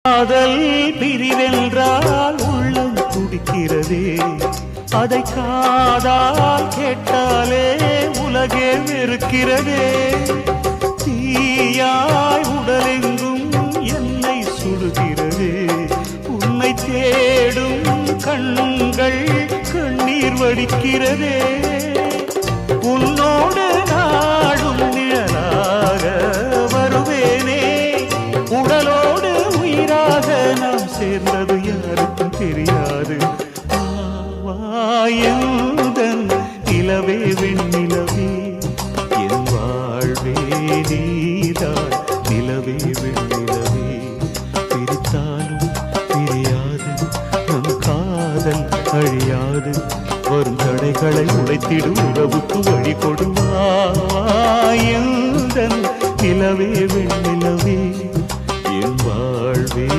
காதல் பிரிவென்றால் உள்ளம் துடிக்கிறதே, அதை காதால் கேட்டாலே உலகே வெறுக்கிறதே. தீயாய் உடலெங்கும் என்னை சுடுகிறதே, உன்னை தேடும் கண்கள் கண்ணீர் வடிக்கிறதே. உன்னோடு நாடும் நிழலாக வருவேனே, உடலோடு உயிராக நாம் சேர்ந்தது யாருக்கும் தெரியாது. வாயுதன் நிலவே வெண்ணிலவே, என் வாழ்வே நீதான் நிலவே வெண்ணிலவே. பிரித்தாலும் பிரியாது நம் காதல் அழியாது, வரும் தடைகளை உடைத்திடும் உறவுக்கு வழி கொடுவாயுதன் நிலவே வெண்ணிலவே.